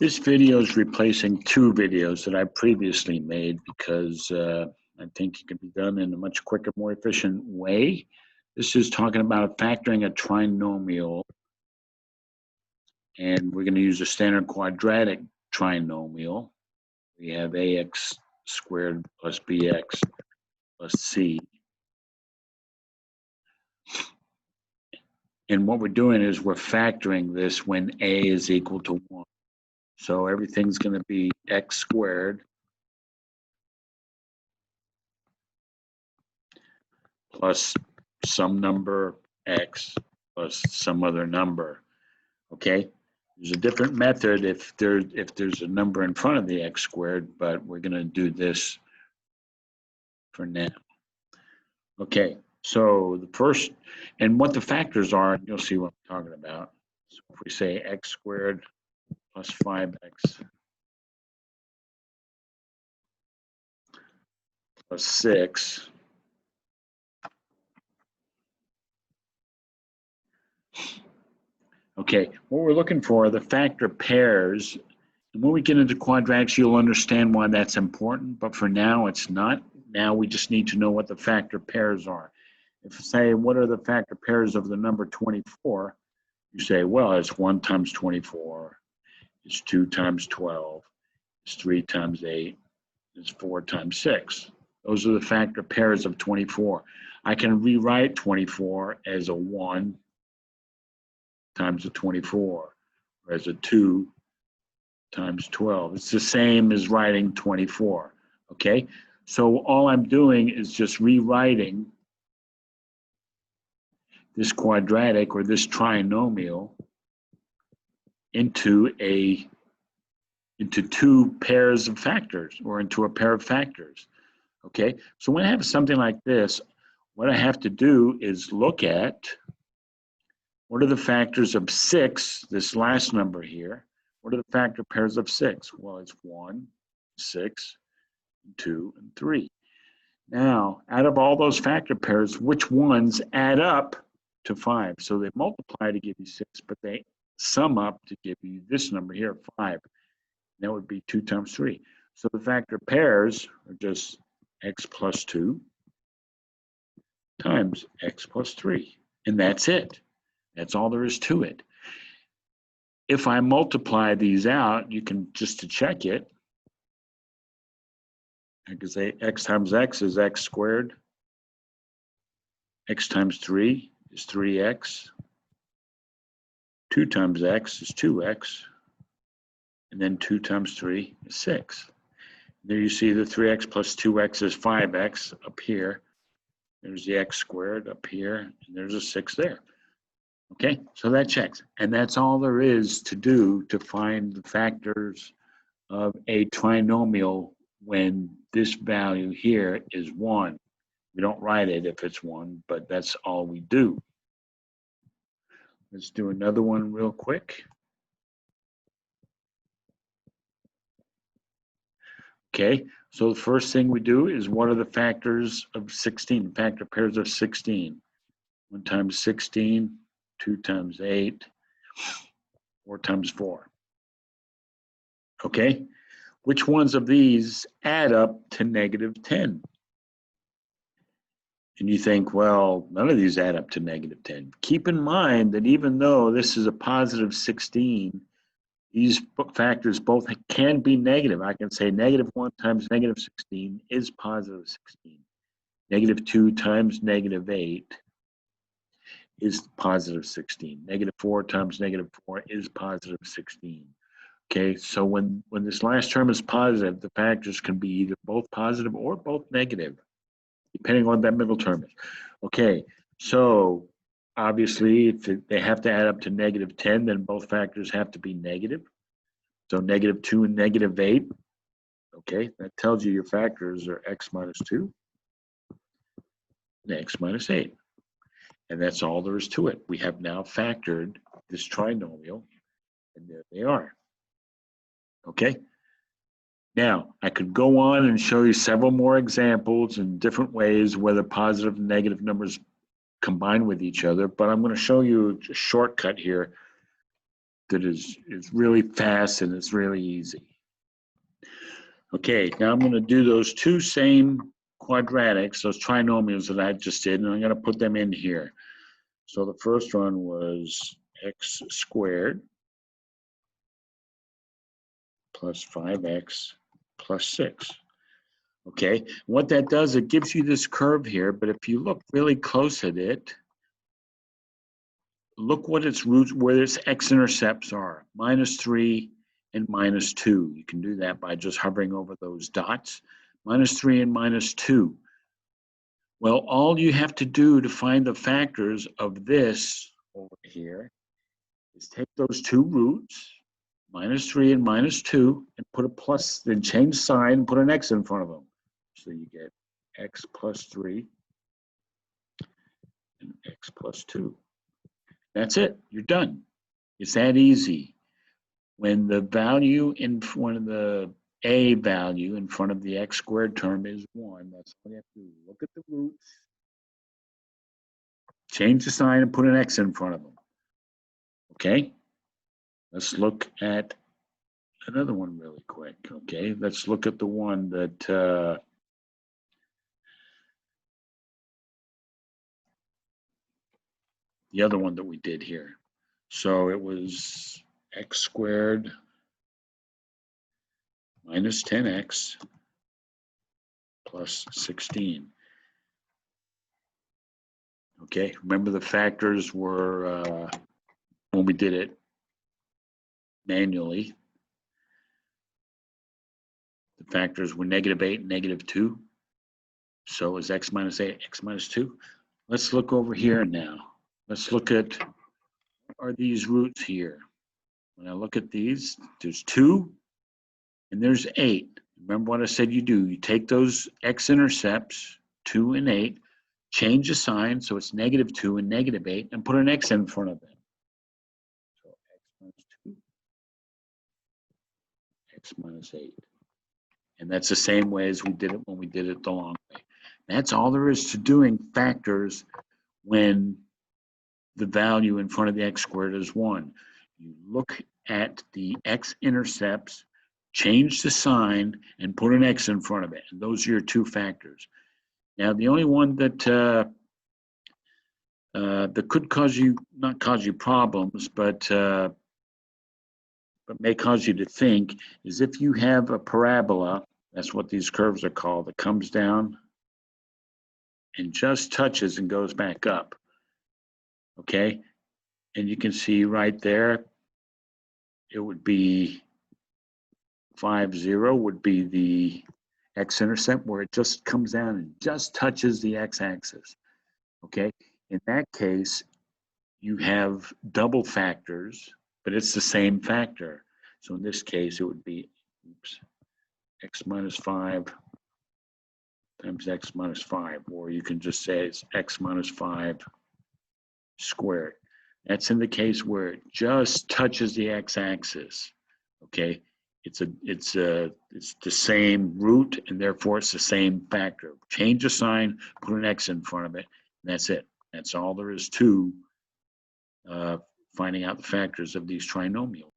This video is replacing two videos that I previously made because I think it can be done in a much quicker, more efficient way. This is talking about factoring a trinomial, and we're going to use a standard quadratic trinomial. We have ax squared plus bx plus c. And what we're doing is we're factoring this when a is equal to 1. So everything's going to be x squared plus some number x plus some other number. Okay, there's a different method if there's a number in front of the x squared, but we're going to do this for now. Okay, so the first, and what the factors are, you'll see what I'm talking about. So if we say x squared plus 5x plus 6, okay, what we're looking for are the factor pairs. And when we get into quadratics, you'll understand why that's important, but for now, it's not. Now we just need to know what the factor pairs are. If you say, what are the factor pairs of the number 24? You say, well, it's 1 times 24, it's 2 times 12, it's 3 times 8, it's 4 times 6. Those are the factor pairs of 24. I can rewrite 24 as a 1 times a 24, or as a 2 times 12. It's the same as writing 24, okay? So all I'm doing is just rewriting this quadratic or this trinomial into two pairs of factors, or into a pair of factors, okay? So when I have something like this, what I have to do is look at what are the factors of 6, this last number here. What are the factor pairs of 6? Well, it's 1, 6, 2, and 3. Now, out of all those factor pairs, which ones add up to 5? So they multiply to give you 6, but they sum up to give you this number here, 5. That would be 2 times 3. So the factor pairs are just x plus 2 times x plus 3. And that's it. That's all there is to it. If I multiply these out, you can, just to check it, I can say x times x is x squared. X times 3 is 3x. 2 times x is 2x. And then 2 times 3 is 6. There you see the 3x plus 2x is 5x up here. There's the x squared up here, and there's a 6 there. Okay, so that checks. And that's all there is to do to find the factors of a trinomial when this value here is 1. We don't write it if it's 1, but that's all we do. Let's do another one real quick. Okay, so the first thing we do is what are the factors of 16, factor pairs of 16? 1 times 16, 2 times 8, 4 times 4. Okay, which ones of these add up to negative 10? And you think, well, none of these add up to negative 10. Keep in mind that even though this is a positive 16, these factors both can be negative. I can say negative 1 times negative 16 is positive 16. Negative 2 times negative 8 is positive 16. Negative 4 times negative 4 is positive 16. Okay, so when this last term is positive, the factors can be either both positive or both negative, depending on what that middle term is. Okay, so obviously if they have to add up to negative 10, then both factors have to be negative. So negative 2 and negative 8, okay, that tells you your factors are x minus 2 and x minus 8. And that's all there is to it. We have now factored this trinomial, and there they are. Okay? Now, I could go on and show you several more examples in different ways whether positive and negative numbers combine with each other, but I'm going to show you a shortcut here method is really fast and it's really easy. Okay, now I'm going to do those two same quadratics, those trinomials that I just did, and I'm going to put them in here. So the first one was x squared plus 5x plus 6. Okay, what that does, it gives you this curve here, but if you look really close at it, look what its roots, where its x-intercepts are, -3 and -2. You can do that by just hovering over those dots, -3 and -2. Well, all you have to do to find the factors of this over here is take those two roots, -3 and -2, and put a plus, then change sign and put an x in front of them. So you get x plus 3 and x plus 2. That's it. You're done. It's that easy. When the value in front of the a value in front of the x squared term is 1, that's all you have to do. Look at the roots, change the sign, and put an x in front of them. Okay? Let's look at another one really quick. Okay? Let's look at the one that the other one that we did here. So it was x squared minus 10x plus 16. Okay, remember the factors were, when we did it manually, the factors were -8 and -2. So it was x minus 8, x minus 2. Let's look over here now. Let's look at, are these roots here? When I look at these, there's 2 and there's 8. Remember what I said you do. You take those x-intercepts, 2 and 8, change the sign so it's -2 and -8, and put an x in front of them. So x minus 2, x minus 8. And that's the same way as we did it when we did it the long way. That's all there is to doing factors when the value in front of the x squared is 1. You look at the x-intercepts, change the sign, and put an x in front of it. And those are your two factors. Now, the only one that that could cause you, not cause you problems, but may cause you to think, is if you have a parabola, that's what these curves are called, that comes down and just touches and goes back up. Okay, and you can see right there, it would be 5, 0 would be the x-intercept, where it just comes down and just touches the x-axis. Okay, in that case, you have double factors, but it's the same factor. So in this case, it would be, x minus 5 times x minus 5, or you can just say it's x minus 5 squared. That's in the case where it just touches the x-axis. Okay, it's the same root, and therefore it's the same factor. Change the sign, put an x in front of it, and that's it. That's all there is to finding out the factors of these trinomials.